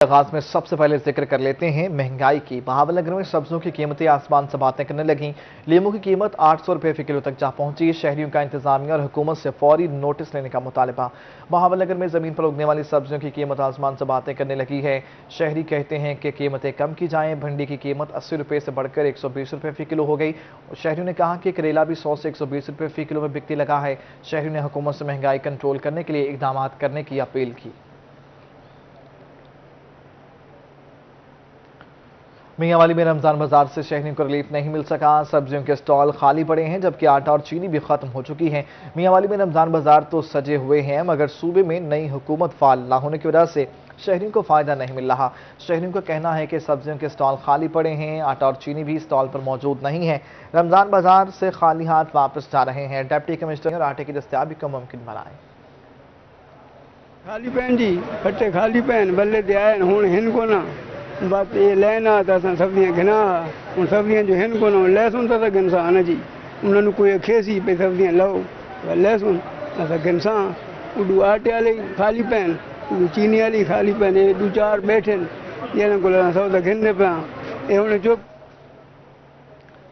आगाज में सबसे पहले जिक्र कर लेते हैं महंगाई की। बहावलनगर में सब्जियों की कीमतें आसमान से बातें करने लगीं। लीमू की कीमत 800 रुपये फी किलो तक जा पहुंची। शहरियों का इंतजामिया और हुकूमत से फौरी नोटिस लेने का मुतालबा। बहावलनगर में जमीन पर उगने वाली सब्जियों की कीमत आसमान से बातें करने लगी है। शहरी कहते हैं कि कीमतें कम की जाएं। भिंडी की कीमत 80 रुपये से बढ़कर 120 रुपये फी किलो हो गई। शहरियों ने कहा कि करेला भी 100 से 120 रुपये फी किलो में बिकने लगा है। शहरियों ने हुकूमत से महंगाई कंट्रोल करने के लिए इकदाम करने की अपील की। मियांवाली में रमजान बाजार से शहरियों को रिलीफ नहीं मिल सका। सब्जियों के स्टॉल खाली पड़े हैं, जबकि आटा और चीनी भी खत्म हो चुकी है। मियांवाली में रमजान बाजार तो सजे हुए हैं, मगर सूबे में नई हुकूमत फाल न होने की वजह से शहरियों को फायदा नहीं मिल रहा। शहरियों का कहना है कि सब्जियों के स्टॉल खाली पड़े हैं, आटा और चीनी भी स्टॉल पर मौजूद नहीं है। रमजान बाजार से खाली हाथ वापस जा रहे हैं। डिप्टी कमिश्नर और आटे की दस्तयाबी को मुमकिन बनाए। खाली पैन जी फटे खाली पैन बल्ले दे आए हूँ हिन को ना बात ये लेना तो अस सब्जियां गिना हूँ सब्जियां जो हिन को ना लहसुन तो गिन सा न जी उन्होंने कोई खेसी पे सब्जियां लो लहसुन अस गिन सा उडू आटे वाले खाली पैन उडू चीनी वाली खाली पैन ये दो चार बैठे ये को सौदा गिनने पे ये उन्हें चुप।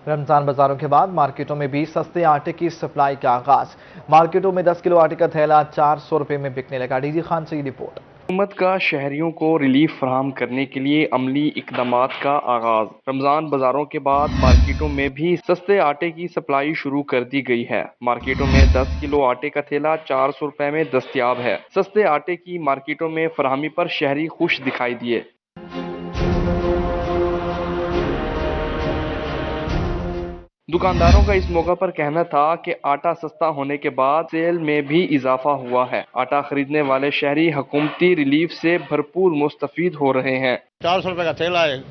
रमजान बाजारों के बाद मार्केटों में भी सस्ते आटे की सप्लाई का आगाज। मार्केटों में 10 किलो आटे का थैला 400 रुपये में बिकने लगा। डीजी खान से ये रिपोर्ट। हुकूमत का शहरियों को रिलीफ फराहम करने के लिए अमली इकदामात का आगाज। रमजान बाजारों के बाद मार्केटों में भी सस्ते आटे की सप्लाई शुरू कर दी गई है। मार्केटों में 10 किलो आटे का थैला 400 रुपए में दस्तयाब है। सस्ते आटे की मार्केटों में फराहमी पर शहरी खुश दिखाई दिए। दुकानदारों का इस मौका पर कहना था कि आटा सस्ता होने के बाद सेल में भी इजाफा हुआ है। आटा खरीदने वाले शहरी हुकूमती रिलीफ से भरपूर मुस्तफीद हो रहे हैं। 400 रुपए का थैला है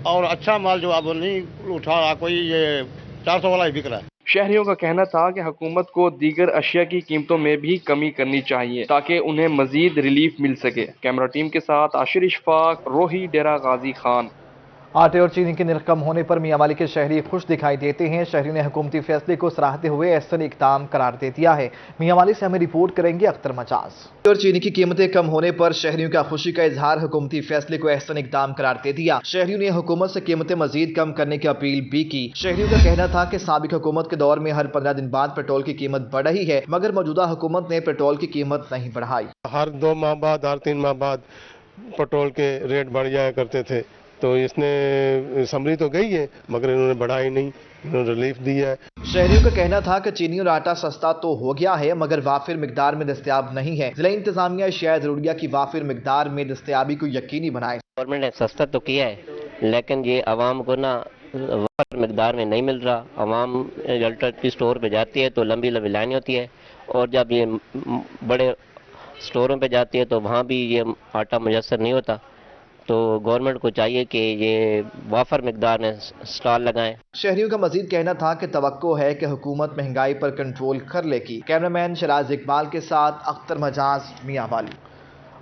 और अच्छा माल जो अब नहीं उठा रहा कोई, ये 400 वाला ही बिक रहा है। शहरियों का कहना था कि हुकूमत को दीगर अशिया की कीमतों में भी कमी करनी चाहिए ताकि उन्हें मजीद रिलीफ मिल सके। कैमरा टीम के साथ आशिर इशफाक, रोही, डेरा गाजी खान। आटे और चीनी के निर्ख कम होने पर मियांवाली के शहरी खुश दिखाई देते हैं। शहरियों ने हुकूमती फैसले को सराहते हुए एहसन इक़दाम करार दे दिया है। मियांवाली से हमें रिपोर्ट करेंगे अख्तर मजाज। और चीनी की कीमतें कम होने पर शहरियों का खुशी का इजहार। हुकूमती फैसले को एहसन इक़दाम करार दे दिया। शहरियों ने हुकूमत से कीमतें मजीद कम करने की अपील भी की। शहरियों का कहना था कि साबिक हुकूमत के दौर में हर 15 दिन बाद पेट्रोल की कीमत बढ़ रही है, मगर मौजूदा हुकूमत ने पेट्रोल की कीमत नहीं बढ़ाई। हर 2 माह बाद, हर 3 माह बाद पेट्रोल के रेट बढ़ जाया करते थे, तो इसने समरी तो गई है मगर इन्होंने बढ़ाई नहीं, इन्होंने रिलीफ दिया है। शहरियों का कहना था कि चीनी और आटा सस्ता तो हो गया है, मगर वाफिर मिकदार में दस्तयाब नहीं है। जिला इंतजामिया शायद जरूरिया की वाफिर मिकदार में दस्तयाबी को यकीनी बनाए। गवर्नमेंट ने सस्ता तो किया है, लेकिन ये आवाम को ना वाफिर मिकदार में नहीं मिल रहा। आवाम अल्टरनेटिव स्टोर पे जाती है तो लंबी लंबी लाइन होती है, और जब ये बड़े स्टोरों पे जाती है तो वहाँ भी ये आटा मुयस्सर नहीं होता। तो गवर्नमेंट को चाहिए कि ये वाफर मिकदार में स्टॉल लगाएं। शहरियों का मजीद कहना था कि तवक्को है कि हुकूमत महंगाई पर कंट्रोल कर लेगी। कैमरामैन शराज इकबाल के साथ अख्तर मजाज, मियांवाली।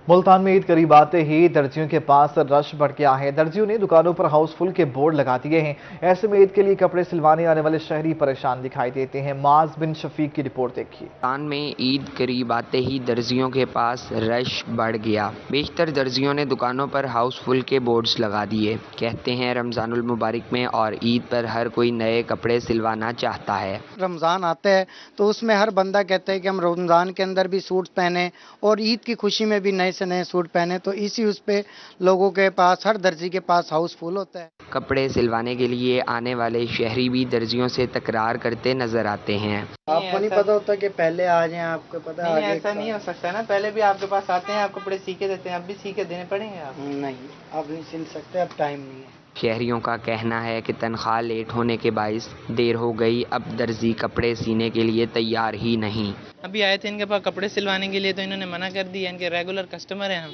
मुल्तान में ईद करीब आते ही दर्जियों के पास रश बढ़ गया है। दर्जियों ने दुकानों पर हाउसफुल के बोर्ड लगा दिए हैं। ऐसे में ईद के लिए कपड़े सिलवाने आने वाले शहरी परेशान दिखाई देते हैं। माज बिन शफीक की रिपोर्ट देखिए। मुल्तान में ईद करीब आते ही दर्जियों के पास रश बढ़ गया। बेशतर दर्जियों ने दुकानों पर हाउसफुल के बोर्ड्स लगा दिए। कहते हैं रमजानुल मुबारक में और ईद पर हर कोई नए कपड़े सिलवाना चाहता है। रमज़ान आता है तो उसमें हर बंदा कहता है कि हम रमज़ान के अंदर भी सूट पहने और ईद की खुशी में भी नए से नए सूट पहने, तो इसी उस पे लोगों के पास, हर दर्जी के पास हाउसफुल होता है। कपड़े सिलवाने के लिए आने वाले शहरी भी दर्जियों से तकरार करते नजर आते हैं। आपको नहीं पता होता कि पहले आ जाएं, आपको पता है? ऐसा नहीं हो सकता ना, पहले भी आपके पास आते हैं, आप कपड़े सी के देते हैं, अब भी सी के देने पड़ेंगे आप? नहीं, अब नहीं सिल सकते, अब टाइम नहीं है। शहरियों का कहना है कि तनख्वाह लेट होने के बाइस देर हो गई, अब दर्जी कपड़े सीने के लिए तैयार ही नहीं। अभी आए थे इनके पास कपड़े सिलवाने के लिए तो इन्होंने मना कर दिया। इनके रेगुलर कस्टमर हैं हम,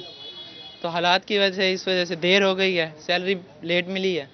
तो हालात की वजह से, इस वजह से देर हो गई है, सैलरी लेट मिली है,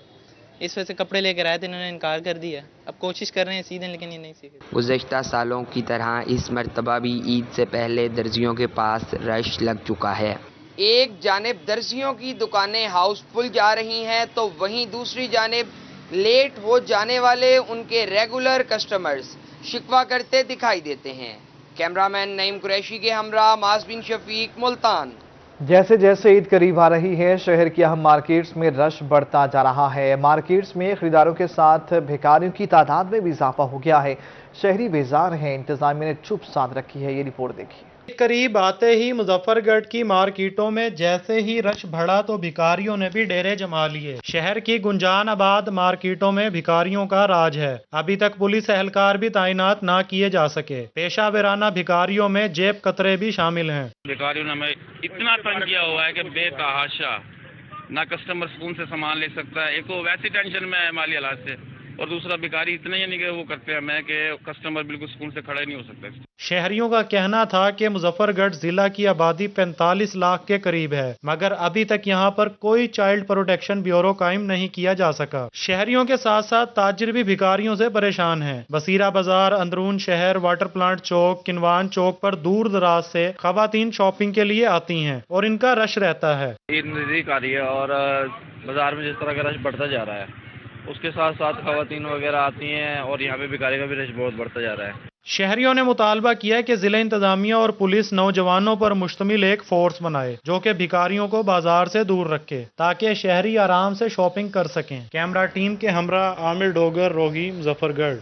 इस वजह से कपड़े लेकर आए थे, इन्होंने इनकार कर दिया। अब कोशिश कर रहे हैं सीधे, लेकिन ये नहीं सीखे। गुज़श्ता सालों की तरह इस मरतबा भी ईद से पहले दर्जियों के पास रश लग चुका है। एक जानिब दर्जियों की दुकानें हाउसफुल जा रही हैं तो वहीं दूसरी जानिब लेट हो जाने वाले उनके रेगुलर कस्टमर्स शिकवा करते दिखाई देते हैं। कैमरामैन नईम कुरैशी के हमरा मास बिन शफीक, मुल्तान। जैसे जैसे ईद करीब आ रही है, शहर की अहम मार्केट्स में रश बढ़ता जा रहा है। मार्केट्स में खरीदारों के साथ भिखारियों की तादाद में भी इजाफा हो गया है। शहरी बेजार हैं, इंतजामिया ने चुप साध रखी है। ये रिपोर्ट देखिए। करीब आते ही मुजफ्फरगढ़ की मार्केटों में जैसे ही रश बढ़ा तो भिखारियों ने भी डेरे जमा लिए। शहर की गुंजान आबाद मार्केटों में भिखारियों का राज है। अभी तक पुलिस एहलकार भी तैनात ना किए जा सके। पेशा वराना भिखारियों में जेब कतरे भी शामिल हैं। भिखारियों ने हमें इतना तंग किया हुआ है कि बेतहाशा, ना कस्टमर सुकून से सामान ले सकता है। एक तो वैसी टेंशन में है माली हालात से, और दूसरा भिखारी इतने यानी कि वो करते हैं हमें कि कस्टमर बिल्कुल सुकून से खड़ा ही नहीं हो सकता। शहरियों का कहना था कि मुजफ्फरगढ़ जिला की आबादी 45 लाख के करीब है, मगर अभी तक यहाँ पर कोई चाइल्ड प्रोटेक्शन ब्यूरो कायम नहीं किया जा सका। शहरियों के साथ साथ ताजिर भी भिखारियों से परेशान हैं। बसीरा बाजार, अंदरून शहर, वाटर प्लांट चौक, किनवान चौक पर दूर दराज से खवातीन शॉपिंग के लिए आती हैं और इनका रश रहता है। ईद नजदीक आ रही है और बाजार में जिस तरह का रश बढ़ता जा रहा है, उसके साथ साथ खवातीन वगैरह आती हैं और यहाँ पे भिखारी का भी रश बहुत बढ़ता जा रहा है। शहरियों ने मुतालबा किया कि जिला इंतजामिया और पुलिस नौजवानों पर मुश्तमिल एक फोर्स बनाए जो कि भिखारियों को बाजार से दूर रखे ताकि शहरी आराम से शॉपिंग कर सकें। कैमरा टीम के हमरा आमिर डोगर, रोही, मुजफ्फरगढ़।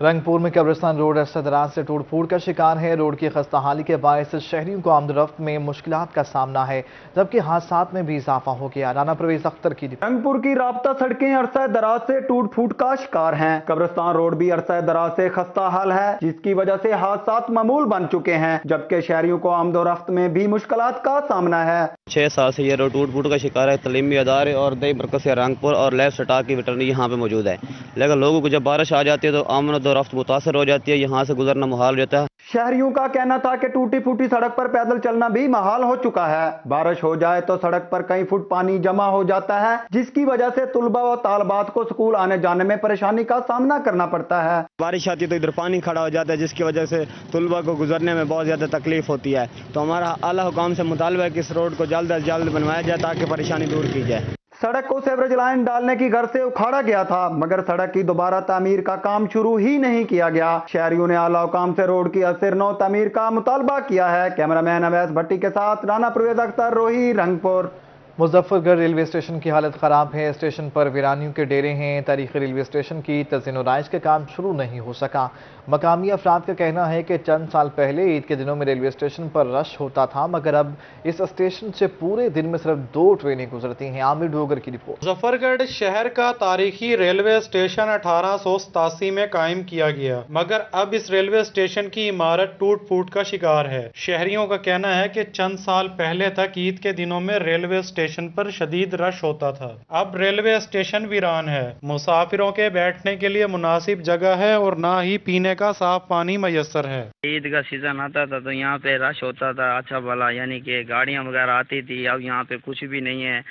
रंगपुर में कब्रिस्तान रोड अरसा दराज से टूट फूट का शिकार है। रोड की खस्ताहाली के बायस शहरियों को आमदरफ्त में मुश्किलात का सामना है, जबकि हादसात में भी इजाफा हो गया। राना परवेज अख्तर की रिपोर्ट। रंगपुर की राब्ता सड़कें अरसा दराज से टूट फूट का शिकार हैं। कब्रिस्तान रोड भी अरसा दराज से खस्ता हाल है, जिसकी वजह से हादसात मामूल बन चुके हैं, जबकि शहरियों को आमदोरफ्त में भी मुश्किलात का सामना है। 6 साल से ये रोड टूट फूट का शिकार है। तलीमी अदारे और दही मरकज से रंगपुर और लेफ्ट स्टाक की वेटरनरी यहाँ पे मौजूद है, लेकिन लोगों को जब बारिश आ जाती है तो आमदोरफ्त मुतासर हो जाती है, यहाँ से गुजरना मुहाल रहता है। शहरियों का कहना था कि टूटी फूटी सड़क पर पैदल चलना भी महाल हो चुका है। बारिश हो जाए तो सड़क पर कई फुट पानी जमा हो जाता है, जिसकी वजह से तुलबा और तालबात को स्कूल आने जाने में परेशानी का सामना करना पड़ता है। बारिश आती है तो इधर पानी खड़ा हो जाता है, जिसकी वजह से तुलबा को गुजरने में बहुत ज्यादा तकलीफ होती है। तो हमारा आला हुकाम से मुतालबा है कि इस रोड को जल्द अज जल्द बनवाया जाए ताकि परेशानी दूर की जाए। सड़क को सीवरेज लाइन डालने की घर से उखाड़ा गया था, मगर सड़क की दोबारा तामीर का काम शुरू ही नहीं किया गया। शहरियों ने आला हुकाम से रोड की असर नौ तामीर का मुतालबा किया है। कैमरामैन अवैस भट्टी के साथ राना परवेज अख्तर, रोही, रंगपुर। मुजफ्फरगढ़ रेलवे स्टेशन की हालत खराब है। स्टेशन पर वीरानियों के डेरे हैं। तारीखी रेलवे स्टेशन की तज़ीन-ओ-राइज का काम शुरू नहीं हो सका। मकामी अफराद का कहना है कि चंद साल पहले ईद के दिनों में रेलवे स्टेशन पर रश होता था, मगर अब इस स्टेशन से पूरे दिन में सिर्फ 2 ट्रेनें गुजरती हैं। आमिर डोगर की रिपोर्ट। मुजफ्फरगढ़ शहर का तारीखी रेलवे स्टेशन 1887 में कायम किया गया, मगर अब इस रेलवे स्टेशन की इमारत टूट फूट का शिकार है। शहरियों का कहना है कि चंद साल पहले तक ईद के दिनों में रेलवे स्टेशन पर शदीद रश होता था। अब रेलवे स्टेशन वीरान है। मुसाफिरों के बैठने के लिए मुनासिब जगह है और ना ही पीने का साफ पानी मैसर है। ईद का सीजन आता था तो यहाँ पे रश होता था अच्छा भला, यानी कि गाड़ियाँ वगैरह आती थी। अब यहाँ पे कुछ भी नहीं है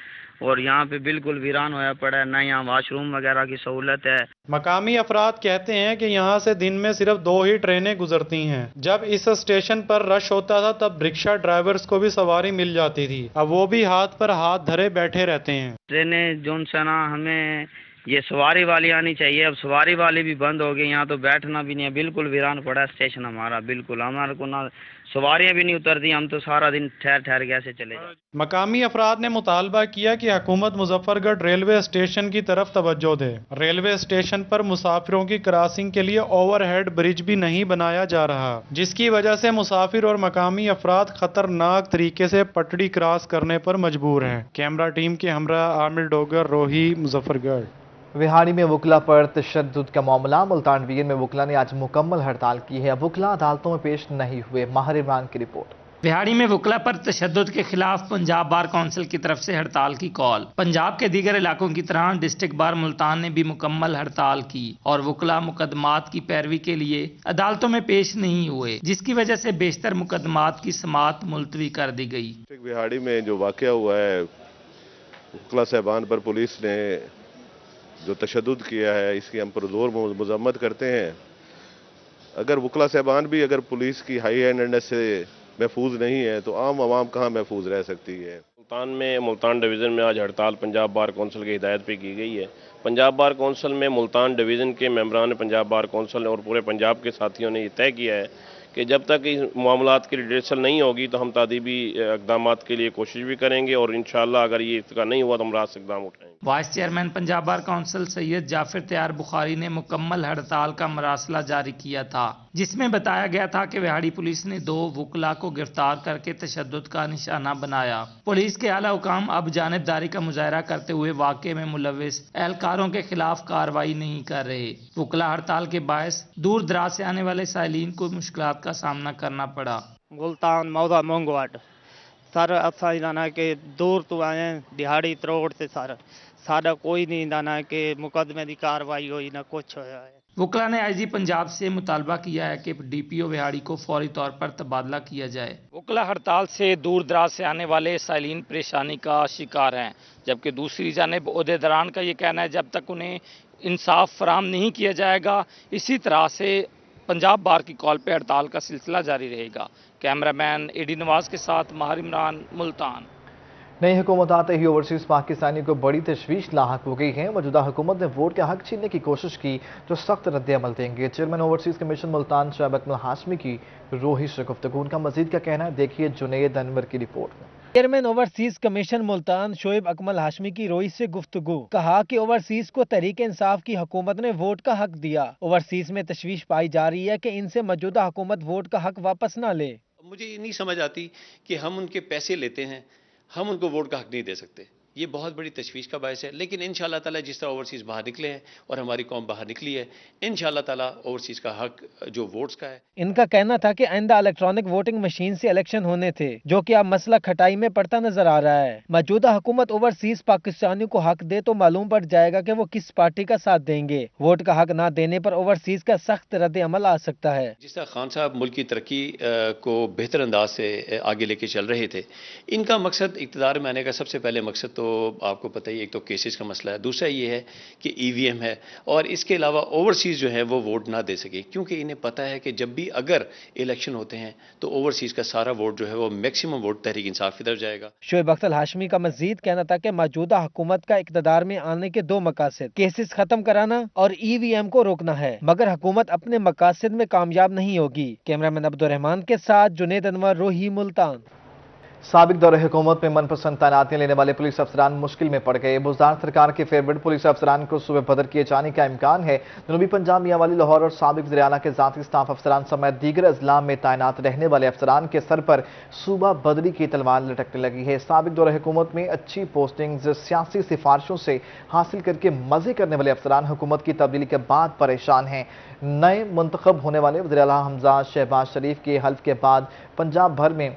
और यहाँ पे बिल्कुल वीरान होया पड़ा है, ना यहाँ वाशरूम वगैरह की सहूलत है। मकामी अफराद कहते हैं कि यहाँ से दिन में सिर्फ 2 ही ट्रेनें गुजरती हैं। जब इस स्टेशन पर रश होता था तब रिक्शा ड्राइवर्स को भी सवारी मिल जाती थी, अब वो भी हाथ पर हाथ धरे बैठे रहते हैं। ट्रेनें जो ना हमें ये सवारी वाली आनी चाहिए, अब सवारी वाली भी बंद हो गई। यहाँ तो बैठना भी नहीं है, बिल्कुल वीरान पड़ा स्टेशन हमारा। बिल्कुल हमारे को ना सवारियाँ भी नहीं उतरती, हम तो सारा दिन ठहर ठहर के ऐसे चले जाते। मकामी अफराद ने मुतालबा किया कि हुकूमत मुजफ्फरगढ़ रेलवे स्टेशन की तरफ तवज्जो दे। रेलवे स्टेशन पर मुसाफिरों की क्रॉसिंग के लिए ओवरहेड ब्रिज भी नहीं बनाया जा रहा, जिसकी वजह से मुसाफिर और मकामी अफराद खतरनाक तरीके से पटड़ी क्रॉस करने पर मजबूर हैं। कैमरा टीम के हमरा आमिर डोगर, रोही, मुजफ्फरगढ़। विहाड़ी में वकला पर तशद्दुद का मामला। मुल्तान वीर में वकला ने आज मुकम्मल हड़ताल की है। वकला अदालतों में पेश नहीं हुए। माहिर इमरान की रिपोर्ट। विहाड़ी में वकला पर तशद्दुद के खिलाफ पंजाब बार काउंसिल की तरफ से हड़ताल की कॉल। पंजाब के दीगर इलाकों की तरह डिस्ट्रिक्ट बार मुल्तान ने भी मुकम्मल हड़ताल की और वकला मुकदमात की पैरवी के लिए अदालतों में पेश नहीं हुए, जिसकी वजह से बेशतर मुकदमात की समाअत मुलतवी कर दी गई। विहाड़ी में जो वाक़या हुआ है, वकला साहबान पर पुलिस ने जो तशद्दुद किया है, इसकी हम पुरज़ोर मज़म्मत करते हैं। अगर वकला साहबान भी अगर पुलिस की हाई हैंडेडनेस से महफूज नहीं है तो आम आवाम कहाँ महफूज रह सकती है। मुल्तान डिवीज़न में आज हड़ताल पंजाब बार कौंसिल की हिदायत पे की गई है। पंजाब बार कौंसिल में मुल्तान डिवीज़न के मेंबरान पंजाब बार कौंसिल और पूरे पंजाब के साथियों ने ये तय किया है کہ جب تک اس معاملات کی ریڈرسل نہیں ہوگی تو ہم تعدیبی اقدامات کے لیے کوشش بھی کریں گے، اور انشاءاللہ اگر یہ ارتقا نہیں ہوا تو ہم راست اقدام اٹھائیں گے۔ Vice chairman Punjab bar council Syed Jafar Tayyar Bukhari نے مکمل ہڑتال کا مراسلہ جاری کیا تھا، جس میں بتایا گیا تھا کہ وہاڑی پولیس نے 2 وکلاء کو گرفتار کر کے تشدد کا نشانہ بنایا۔ پولیس کے اعلیٰ حکام اب جانبداری کا مظاہرہ کرتے ہوئے واقعے میں ملوث اہلکاروں کے خلاف کارروائی نہیں کر رہے۔ وکلاء ہڑتال کے باعث دور دراز سے آنے والے سائلین کو مشکلات کا سامنا کرنا پڑا۔ ملتان موضع مونگواٹ سر اصا جانا کہ دور تو آئے ہیں دہاڑی تروڑ سے سارا کوئی نہیں جانا کہ مقدمے دی کاروائی ہوئی نہ کچھ ہوا ہے۔ وکلاء نے آئی جی پنجاب سے مطالبہ کیا ہے کہ ڈی پی او وہاڑی کو فوری طور پر تبادلہ کیا جائے۔ وکلاء ہڑتال سے دور دراز سے آنے والے سائلین پریشانی کا شکار ہیں، جبکہ دوسری جانب عہدیداران کا یہ کہنا ہے جب تک انہیں انصاف فراہم نہیں کیا جائے گا اسی طرح سے پنجاب بار کی کال پہ ہڑتال کا سلسلہ جاری رہے گا۔ کیمرہ مین اے ڈی نواز کے ساتھ ماہر عمران، ملتان۔ نئی حکومت آتے ہی اوورسیز پاکستانیوں کو بڑی تشویش لاحق ہو گئی ہے۔ موجودہ حکومت نے ووٹ کا حق چھیننے کی کوشش کی تو سخت رد عمل دیں گے۔ Chairman overseas commission Multan Shoaib Akmal Hashmi کی روحی سے گفتگو، ان کا مزید کا کہنا ہے، دیکھیے جنید انور کی رپورٹ میں۔ Chairman overseas commission Multan Shoaib Akmal Hashmi کی روئی سے گفتگو، کہا کہ اوورسیز کو تحریک انصاف کی حکومت نے ووٹ کا حق دیا۔ اوورسیز میں تشویش پائی جا رہی ہے کہ ان سے موجودہ حکومت ووٹ کا حق واپس نہ لے۔ مجھے یہ نہیں سمجھ آتی کہ ہم ان کے پیسے لیتے ہیں، ہم ان کو ووٹ کا حق نہیں دے سکتے، یہ بہت بڑی تشویش کا باعث ہے۔ لیکن انشاءاللہ تعالی جس طرح اوورسیز باہر نکلے ہیں اور ہماری قوم باہر نکلی ہے، انشاءاللہ تعالی اوورسیز کا حق جو ووٹس کا ہے۔ ان کا کہنا تھا کہ آئندہ الیکٹرانک ووٹنگ مشین سے الیکشن ہونے تھے، جو کہ اب مسئلہ کھٹائی میں پڑتا نظر آ رہا ہے۔ موجودہ حکومت اوورسیز پاکستانیوں کو حق دے تو معلوم پڑ جائے گا کہ وہ کس پارٹی کا ساتھ دیں گے۔ ووٹ کا حق نہ دینے پر اوورسیز کا سخت رد عمل آ سکتا ہے۔ جس طرح خان صاحب ملک کی ترقی کو بہتر انداز سے آگے لے کے چل رہے تھے، ان کا مقصد اقتدار میں آنے کا سب سے پہلے مقصد تو آپ کو پتہ ہی، ایک تو کیسز کا مسئلہ ہے، دوسرا یہ ہے کہ ای وی ایم ہے، اور اس کے علاوہ اوورسیز جو ہے وہ ووٹ نہ دے سکے، کیونکہ انہیں پتہ ہے کہ جب بھی اگر الیکشن ہوتے ہیں تو اوورسیز کا سارا ووٹ جو ہے وہ میکسیمم ووٹ تحریک انصاف کی طرف جائے گا۔ شعیب اکمل ہاشمی کا مزید کہنا تھا کہ موجودہ حکومت کا اقتدار میں آنے کے 2 مقاصد، کیسز ختم کرانا اور ای وی ایم کو روکنا ہے، مگر حکومت اپنے مقاصد میں کامیاب نہیں ہوگی۔ کیمرہ مین عبدالرحمان کے ساتھ جنید انور، روہی، ملتان۔ سابق دور حکومت میں من پسند تعیناتیاں لینے والے پولیس افسران مشکل میں پڑ گئے۔ بزدار سرکار کے فیورٹ پولیس افسران کو صوبہ بدر کیے جانے کا امکان ہے۔ جنوبی پنجاب، میاں والی، لاہور اور سابق وزیر اعلیٰ کے ذاتی اسٹاف افسران سمیت دیگر اضلاع میں تعینات رہنے والے افسران کے سر پر صوبہ بدری کی تلوار لٹکنے لگی ہے۔ سابق دور حکومت میں اچھی پوسٹنگز سیاسی سفارشوں سے حاصل کر کے مزے کرنے والے افسران حکومت کی تبدیلی کے بعد پریشان ہیں۔ نئے منتخب ہونے والے وزیر اعلیٰ حمزہ شہباز شریف کے حلف کے بعد پنجاب بھر میں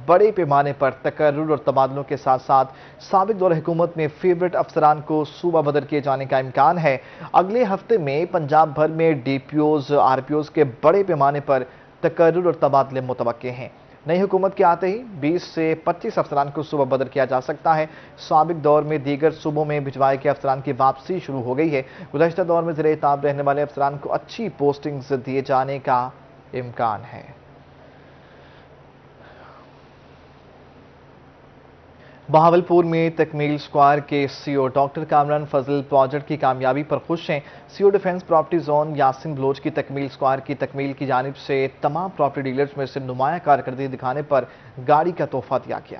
بڑے پیمانے پر تقرر اور تبادلوں کے ساتھ ساتھ سابق دور حکومت میں فیورٹ افسران کو صوبہ بدر کیے جانے کا امکان ہے۔ اگلے ہفتے میں پنجاب بھر میں D P Os, R P Os کے بڑے پیمانے پر تقرر اور تبادلے متوقع ہیں۔ نئی حکومت کے آتے ہی 20 سے 25 افسران کو صوبہ بدر کیا جا سکتا ہے۔ سابق دور میں دیگر صوبوں میں بھجوائے گئے افسران کی واپسی شروع ہو گئی ہے۔ گزشتہ دور میں زیر اعتاب رہنے والے افسران کو اچھی پوسٹنگز دیے جانے کا امکان ہے۔ بہاولپور میں تکمیل اسکوائر کے سی او ڈاکٹر کامران فضل پروجیکٹ کی کامیابی پر خوش ہیں۔ C O defence property zone Yasin Baloch کی تکمیل اسکوائر کی تکمیل کی جانب سے تمام پراپرٹی ڈیلرز میں سے نمایاں کارکردگی دکھانے پر گاڑی کا تحفہ دیا گیا۔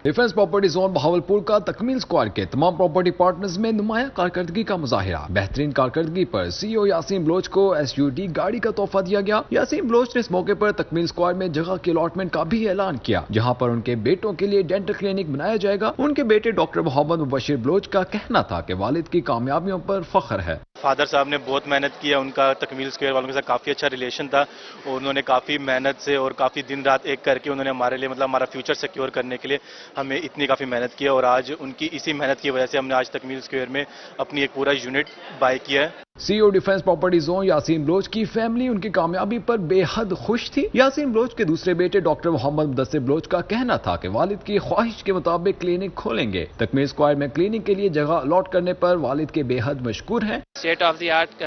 ڈیفنس پراپرٹی زون بہاولپور کا تکمیل اسکوائر کے تمام پراپرٹی پارٹنرز میں نمایاں کارکردگی کا مظاہرہ۔ بہترین کارکردگی پر سی او یاسین بلوچ کو ایس یو ڈی گاڑی کا تحفہ دیا گیا۔ یاسین بلوچ نے اس موقع پر تکمیل اسکوائر میں جگہ کے الاٹمنٹ کا بھی اعلان کیا، جہاں پر ان کے بیٹوں کے لیے ڈینٹل کلینک بنایا جائے گا۔ ان کے بیٹے ڈاکٹر محمد مبشر بلوچ کا کہنا تھا کہ والد کی کامیابیوں پر فخر ہے۔ فادر صاحب نے بہت محنت کیا، ان کا تکمیل اسکوائر والوں کے ساتھ کافی اچھا ریلیشن تھا، اور انہوں نے کافی محنت سے اور کافی دن رات ایک کر کے انہوں نے ہمارے لیے ہمارا فیوچر سیکیور کرنے کے لیے ہمیں اتنی کافی محنت کیا، اور آج ان کی اسی محنت کی وجہ سے ہم نے آج تکمیل اسکوائر میں اپنی ایک پورا یونٹ بائی کیا ہے۔ C O defence property zone Yasin Baloch کی فیملی ان کی کامیابی پر بے حد خوش تھی۔ یاسین بلوچ کے دوسرے بیٹے ڈاکٹر محمد مدثر بلوچ کا کہنا تھا کہ والد کی خواہش کے مطابق کلینک کھولیں گے۔ تکمیل اسکوائر میں کلینک کے لیے جگہ الاٹ کرنے پر والد کے بے حد مشکور ہیں۔ State of the art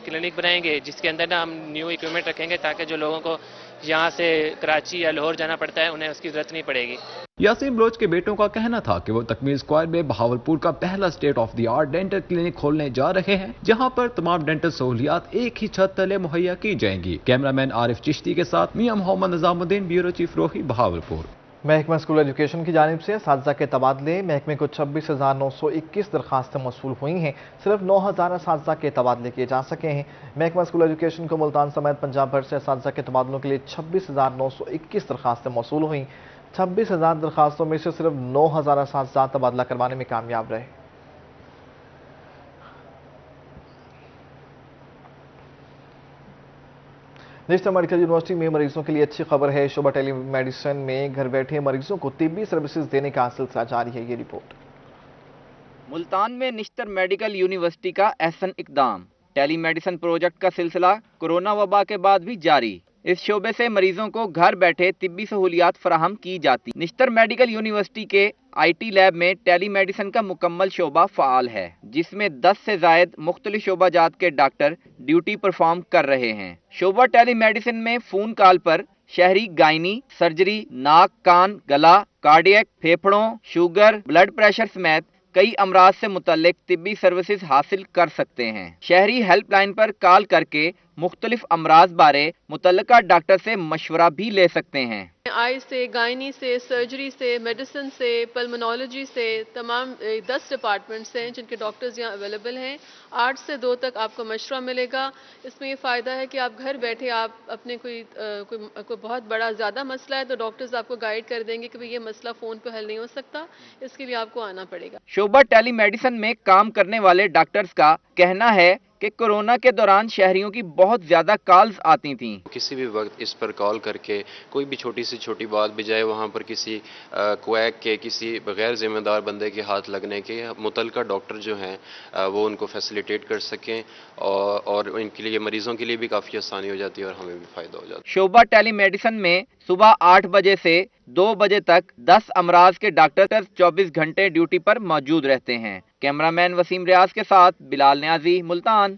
clinic بنائیں گے، جس کے اندر ہم نیو اکوپمنٹ رکھیں گے تاکہ جو لوگوں کو यहाँ से कराची या लाहौर जाना पड़ता है, उन्हें उसकी ज़रूरत नहीं पड़ेगी। यासीन बलोच के बेटों का कहना था कि वो तकमील स्क्वायर में बहावलपुर का पहला state of the art dental clinic खोलने जा रहे हैं, जहां पर तमाम डेंटल सहूलियात एक ही छत तले मुहैया की जाएंगी। कैमरामैन आरिफ चिश्ती के साथ मियां मोहम्मद निजामुद्दीन, ब्यूरो चीफ रोही, बहावलपुर। महकमा स्कूल एजुकेशन की जानिब से असातिज़ा के तबादले। महकमे को 26,921 दरखास्तें मौसूल हुई हैं। सिर्फ 9,000 असातिज़ा के तबादले किए जा सके हैं। महकमा स्कूल एजुकेशन को मुल्तान समेत पंजाब भर से असातिज़ा के तबादलों के लिए 26,921 दरखास्तें मौसूल हुई। 26,000 दरखास्तों में से सिर्फ 9,000 असातिज़ा तबादला करवाने में कामयाब रहे। नेशनल मेडिकल यूनिवर्सिटी में मरीजों के लिए अच्छी खबर है। शोबा टेली मेडिसिन में घर बैठे मरीजों को तिब्बी सर्विसेज देने का सिलसिला जारी है। ये रिपोर्ट। मुल्तान में नेशनल मेडिकल यूनिवर्सिटी का अहसन इकदाम। टेली मेडिसिन प्रोजेक्ट का सिलसिला कोरोना वबा के बाद भी जारी। इस शोबे से मरीजों को घर बैठे तिब्बी सहूलियात फराहम की जाती। नेशनल मेडिकल यूनिवर्सिटी के IT लैब में टेली मेडिसिन का मुकम्मल शोबा फ़ाल है, जिसमें 10 से ज़ायद मुख्तलिफ शोबाजात के डॉक्टर ड्यूटी परफॉर्म कर रहे हैं। शोबा टेली मेडिसिन में फ़ोन कॉल पर शहरी गायनी, सर्जरी, नाक, कान, गला, कार्डियक, फेफड़ों, शुगर, ब्लड प्रेशर समेत कई अमराज से मुतल्लिक तिब्बी सर्विसेज हासिल कर सकते हैं। शहरी हेल्पलाइन पर कॉल करके मुख्तलिफ अमराज बारे मुतल्लिका डॉक्टर से मशवरा भी ले सकते हैं। आई से, गायनी से, सर्जरी से, मेडिसिन से, पल्मोनोलॉजी से, तमाम 10 डिपार्टमेंट्स हैं जिनके डॉक्टर्स यहाँ अवेलेबल हैं। 8 से 2 तक आपको मशवरा मिलेगा। इसमें ये फ़ायदा है कि आप घर बैठे आप अपने कोई बहुत बड़ा ज़्यादा मसला है तो डॉक्टर्स आपको गाइड कर देंगे कि भाई ये मसला फ़ोन पे हल नहीं हो सकता, इसके लिए आपको आना पड़ेगा। शोबा टेली मेडिसिन में काम करने वाले डॉक्टर्स का कहना है कि कोरोना के दौरान शहरियों की बहुत ज्यादा कॉल्स आती थीं। किसी भी वक्त इस पर कॉल करके कोई भी छोटी से छोटी बात भी जाए वहाँ पर किसी क्वैक के, किसी गैर जिम्मेदार बंदे के हाथ लगने के मुतल्लिका डॉक्टर जो हैं वो उनको फैसिलिटेट कर सकें और इनके लिए मरीजों के लिए भी काफ़ी आसानी हो जाती है और हमें भी फ़ायदा हो जाता है। शोबा टेली मेडिसिन में सुबह 8 बजे से 2 बजे तक 10 अमराज के डॉक्टर 24 घंटे ड्यूटी पर मौजूद रहते हैं। कैमरामैन वसीम रियाज के साथ बिलाल न्याजी, मुल्तान।